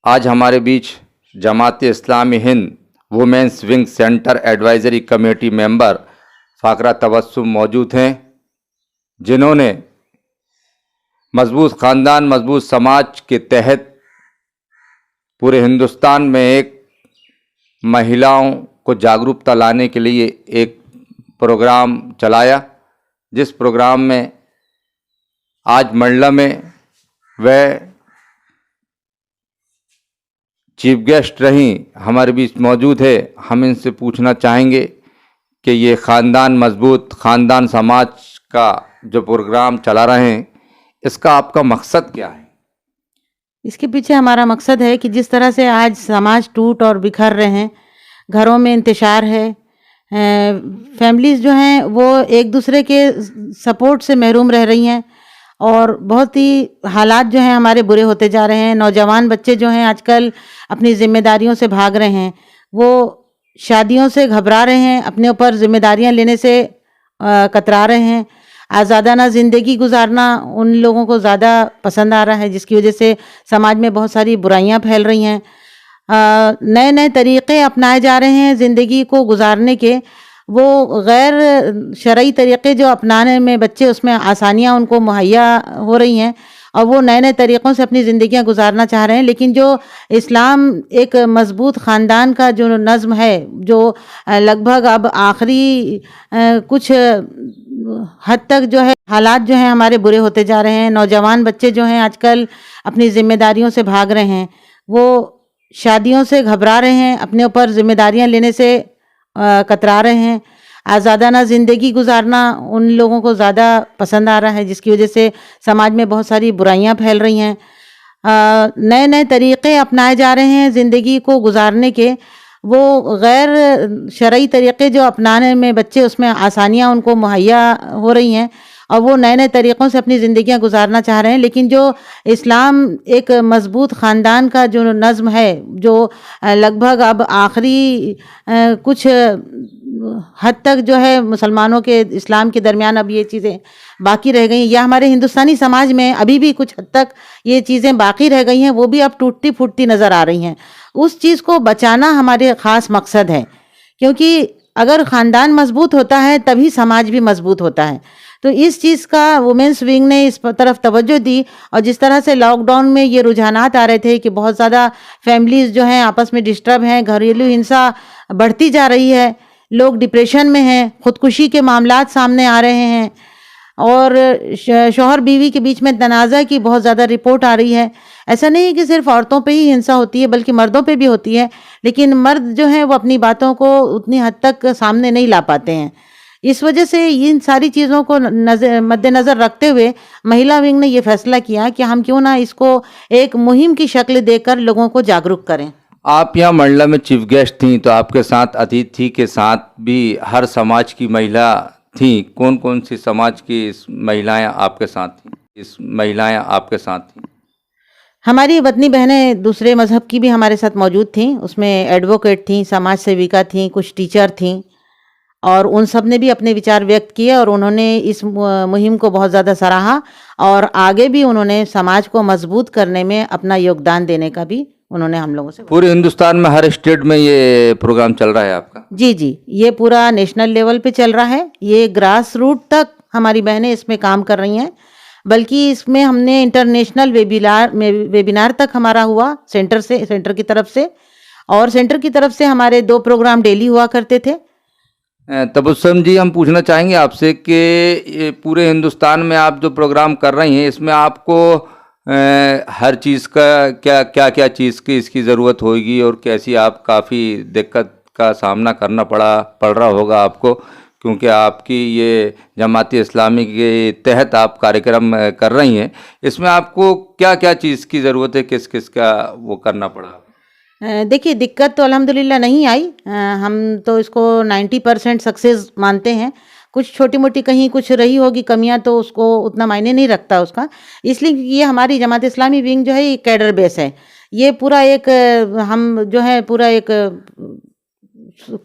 आज हमारे बीच Jamaat Islami Hind women's wing centre advisory committee member Fakhra Tabassum मौजूद हैं, जिन्होंने मजबूत ख़ानदान मजबूत समाज के तहत पूरे हिंदुस्तान में एक महिलाओं को जागरूकता लाने के लिए एक प्रोग्राम चलाया, जिस प्रोग्राम में आज मंडला में वह चीफ गेस्ट रहीं हमारे बीच मौजूद है। हम इनसे पूछना चाहेंगे कि ये ख़ानदान मजबूत ख़ानदान समाज का जो प्रोग्राम चला रहे हैं, इसका आपका मकसद क्या है? इसके पीछे हमारा मकसद है कि जिस तरह से आज समाज टूट और बिखर रहे हैं, घरों में इंतशार है, फैमिलीज़ जो हैं वो एक दूसरे के सपोर्ट से महरूम रह रही हैं और बहुत ही हालात जो हैं हमारे बुरे होते जा रहे हैं। नौजवान बच्चे जो हैं आजकल अपनी ज़िम्मेदारियों से भाग रहे हैं, वो शादियों से घबरा रहे हैं, अपने ऊपर ज़िम्मेदारियां लेने से कतरा रहे हैं। आज़ादाना ज़िंदगी गुजारना उन लोगों को ज़्यादा पसंद आ रहा है, जिसकी वजह से समाज में बहुत सारी बुराइयां फैल रही हैं। नए नए तरीक़े अपनाए जा रहे हैं ज़िंदगी को गुजारने के, वो गैर शरई तरीक़े जो अपनाने में बच्चे उसमें आसानियां उनको मुहैया हो रही हैं और वो नए नए तरीक़ों से अपनी ज़िंदगियां गुजारना चाह रहे हैं। लेकिन जो इस्लाम एक मज़बूत ख़ानदान का जो नज़्म है, जो लगभग अब आखिरी कुछ हद तक जो है हालात जो हैं हमारे बुरे होते जा रहे हैं। नौजवान बच्चे जो हैं आजकल अपनी ज़िम्मेदारियों से भाग रहे हैं, वो शादियों से घबरा रहे हैं, अपने ऊपर ज़िम्मेदारियां लेने से कतरा रहे हैं। आज़ादाना ज़िंदगी गुजारना उन लोगों को ज़्यादा पसंद आ रहा है, जिसकी वजह से समाज में बहुत सारी बुराइयां फैल रही हैं। नए नए तरीक़े अपनाए जा रहे हैं ज़िंदगी को गुजारने के, वो गैर शरई तरीक़े जो अपनाने में बच्चे उसमें आसानियां उनको मुहैया हो रही हैं और वो नए नए तरीक़ों से अपनी ज़िंदगियां गुजारना चाह रहे हैं। लेकिन जो इस्लाम एक मज़बूत ख़ानदान का जो नज़्म है, जो लगभग अब आखिरी कुछ हद तक जो है मुसलमानों के इस्लाम के दरमियान अब ये चीज़ें बाकी रह गई हैं, या हमारे हिंदुस्तानी समाज में अभी भी कुछ हद तक ये चीज़ें बाकी रह गई हैं, वो भी अब टूटती फूटती नज़र आ रही हैं। उस चीज़ को बचाना हमारे ख़ास मकसद है, क्योंकि अगर ख़ानदान मजबूत होता है तभी समाज भी मजबूत होता है। तो इस चीज़ का वुमेंस विंग ने इस तरफ तवज्जो दी और जिस तरह से लॉकडाउन में ये रुझानात आ रहे थे कि बहुत ज़्यादा फैमिलीज़ जो हैं आपस में डिस्टर्ब हैं, घरेलू हिंसा बढ़ती जा रही है, लोग डिप्रेशन में हैं, ख़ुदकुशी के मामलात सामने आ रहे हैं और शौहर बीवी के बीच में तनाज़ा की बहुत ज़्यादा रिपोर्ट आ रही है। ऐसा नहीं है कि सिर्फ औरतों पे ही हिंसा होती है, बल्कि मर्दों पे भी होती है, लेकिन मर्द जो हैं वो अपनी बातों को उतनी हद तक सामने नहीं ला पाते हैं। इस वजह से इन सारी चीज़ों को मद्देनज़र रखते हुए महिला विंग ने ये फैसला किया कि हम क्यों ना इसको एक मुहिम की शक्ल देकर लोगों को जागरूक करें। आप यहाँ मंडला में चीफ गेस्ट थीं, तो आपके साथ अतिथि के साथ भी हर समाज की महिला थीं। कौन कौन सी समाज की महिलाएं आपके साथ थीं? हमारी वतनी बहनें दूसरे मज़हब की भी हमारे साथ मौजूद थीं। उसमें एडवोकेट थीं, समाज सेविका थीं, कुछ टीचर थीं और उन सब ने भी अपने विचार व्यक्त किए और उन्होंने इस मुहिम को बहुत ज़्यादा सराहा और आगे भी उन्होंने समाज को मजबूत करने में अपना योगदान देने का भी उन्होंने हम लोगों से। पूरे हिंदुस्तान में हर स्टेट में ये प्रोग्राम चल रहा है आपका? जी, ये पूरा नेशनल लेवल पे चल रहा है। ये ग्रास रूट तक हमारी बहनें इसमें काम कर रही हैं, बल्कि इसमें हमने इंटरनेशनल वेबिनार तक हमारा हुआ सेंटर की तरफ से, और सेंटर की तरफ से हमारे 2 प्रोग्राम डेली हुआ करते थे। तबस्सुम जी, हम पूछना चाहेंगे आपसे कि पूरे हिंदुस्तान में आप जो प्रोग्राम कर रही हैं, इसमें आपको हर चीज़ का क्या चीज़ की इसकी ज़रूरत होगी और कैसी आप काफ़ी दिक्कत का सामना करना पड़ रहा होगा आपको, क्योंकि आपकी ये जमात-ए इस्लामी के तहत आप कार्यक्रम कर रही हैं। इसमें आपको क्या चीज़ की ज़रूरत है, किस का वो करना पड़ा? देखिए, दिक्कत तो अल्हम्दुलिल्लाह नहीं आई। हम तो इसको 90% सक्सेस मानते हैं। कुछ छोटी मोटी कहीं कुछ रही होगी कमियां, तो उसको उतना मायने नहीं रखता उसका। इसलिए ये हमारी जमात इस्लामी विंग जो है ये कैडर बेस है। ये पूरा एक हम जो है पूरा एक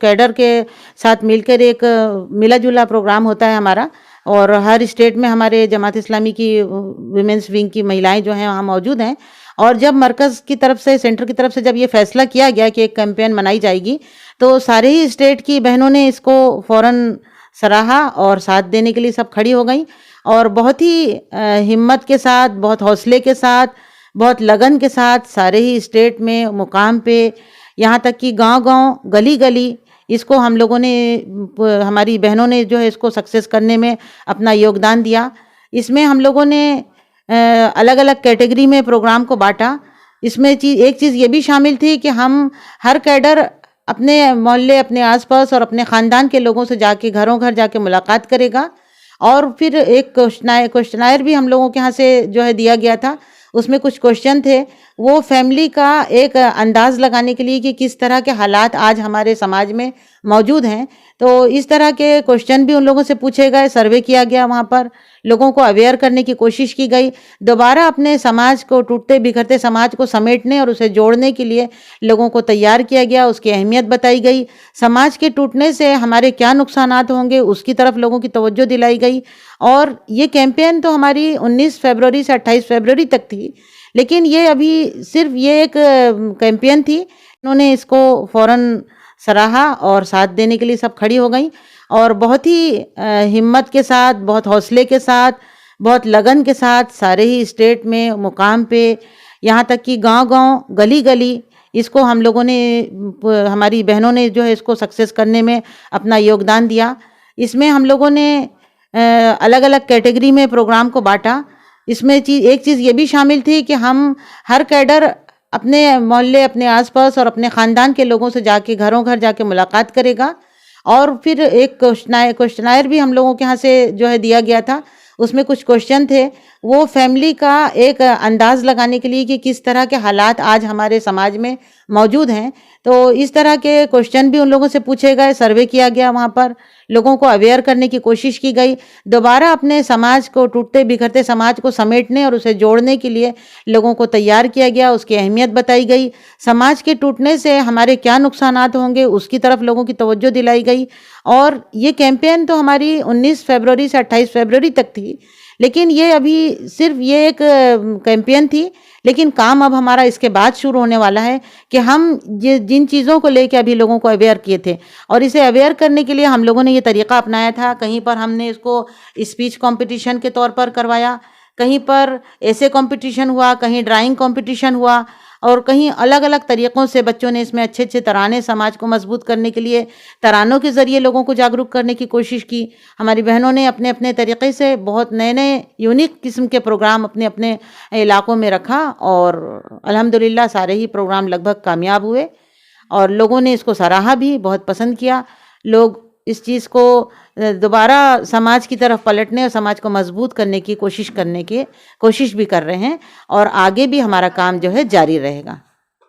कैडर के साथ मिलकर एक मिला जुला प्रोग्राम होता है हमारा, और हर स्टेट में हमारे जमात इस्लामी की वुमेंस विंग की महिलाएं जो हैं वहाँ मौजूद हैं और जब मरकज़ की तरफ से, सेंटर की तरफ से जब ये फैसला किया गया कि एक कैंपेन मनाई जाएगी, तो सारे ही स्टेट की बहनों ने इसको फ़ौरन सराहा और साथ देने के लिए सब खड़ी हो गई और बहुत ही हिम्मत के साथ, बहुत हौसले के साथ, बहुत लगन के साथ सारे ही स्टेट में, मुकाम पे, यहाँ तक कि गांव-गांव, गली-गली इसको हम लोगों ने, हमारी बहनों ने जो है इसको सक्सेस करने में अपना योगदान दिया। इसमें हम लोगों ने अलग-अलग कैटेगरी में प्रोग्राम को बाँटा। इसमें एक चीज़ ये भी शामिल थी कि हम हर कैडर अपने मोहल्ले, अपने आस-पास और अपने ख़ानदान के लोगों से जाके घरों-घर जाके मुलाकात करेगा और फिर एक क्वेश्चनायर भी हम लोगों के यहाँ से जो है दिया गया था। उसमें कुछ क्वेश्चन थे, वो फैमिली का एक अंदाज़ लगाने के लिए कि किस तरह के हालात आज हमारे समाज में मौजूद हैं। तो इस तरह के क्वेश्चन भी उन लोगों से पूछे गए, सर्वे किया गया, वहाँ पर लोगों को अवेयर करने की कोशिश की गई। दोबारा अपने समाज को, टूटते बिखरते समाज को समेटने और उसे जोड़ने के लिए लोगों को तैयार किया गया, उसकी अहमियत बताई गई। समाज के टूटने से हमारे क्या नुकसानात होंगे, उसकी तरफ लोगों की तवज्जो दिलाई गई। और ये कैंपेन तो हमारी 19 फरवरी से 28 फरवरी तक थी, लेकिन ये अभी सिर्फ ये एक कैंपेन थी। उन्होंने इसको फ़ौरन सराहा और साथ देने के लिए सब खड़ी हो गई और बहुत ही हिम्मत के साथ, बहुत हौसले के साथ, बहुत लगन के साथ सारे ही स्टेट में, मुकाम पे, यहाँ तक कि गांव-गांव, गली-गली इसको हम लोगों ने, हमारी बहनों ने जो है इसको सक्सेस करने में अपना योगदान दिया। इसमें हम लोगों ने अलग-अलग कैटेगरी में प्रोग्राम को बाँटा। इसमें एक चीज़ ये भी शामिल थी कि हम हर कैडर अपने मोहल्ले, अपने आस-पास और अपने ख़ानदान के लोगों से जाके घरों-घर जाके मुलाकात करेगा और फिर एक क्वेश्चनायर भी हम लोगों के यहाँ से जो है दिया गया था। उसमें कुछ क्वेश्चन थे, वो फैमिली का एक अंदाज़ लगाने के लिए कि किस तरह के हालात आज हमारे समाज में मौजूद हैं। तो इस तरह के क्वेश्चन भी उन लोगों से पूछे गए, सर्वे किया गया, वहाँ पर लोगों को अवेयर करने की कोशिश की गई। दोबारा अपने समाज को, टूटते बिखरते समाज को समेटने और उसे जोड़ने के लिए लोगों को तैयार किया गया, उसकी अहमियत बताई गई। समाज के टूटने से हमारे क्या नुकसानात होंगे, उसकी तरफ लोगों की तवज्जो दिलाई गई। और ये कैंपेन तो हमारी 19 फरवरी से 28 फरवरी तक थी, लेकिन ये अभी सिर्फ ये एक कैंपेन थी, लेकिन काम अब हमारा इसके बाद शुरू होने वाला है कि हम ये जिन चीज़ों को लेके अभी लोगों को अवेयर किए थे और इसे अवेयर करने के लिए हम लोगों ने ये तरीका अपनाया था। कहीं पर हमने इसको स्पीच कंपटीशन के तौर पर करवाया, कहीं पर ऐसे कंपटीशन हुआ, कहीं ड्राइंग कंपटीशन हुआ और कहीं अलग-अलग तरीक़ों से बच्चों ने इसमें अच्छे-अच्छे तराने समाज को मजबूत करने के लिए तरानों के ज़रिए लोगों को जागरूक करने की कोशिश की। हमारी बहनों ने अपने-अपने तरीक़े से बहुत नए-नए यूनिक किस्म के प्रोग्राम अपने-अपने इलाकों में रखा और अल्हम्दुलिल्लाह सारे ही प्रोग्राम लगभग कामयाब हुए और लोगों ने इसको सराहा भी, बहुत पसंद किया। लोग इस चीज़ को दोबारा समाज की तरफ पलटने और समाज को मजबूत करने की कोशिश भी कर रहे हैं और आगे भी हमारा काम जो है जारी रहेगा।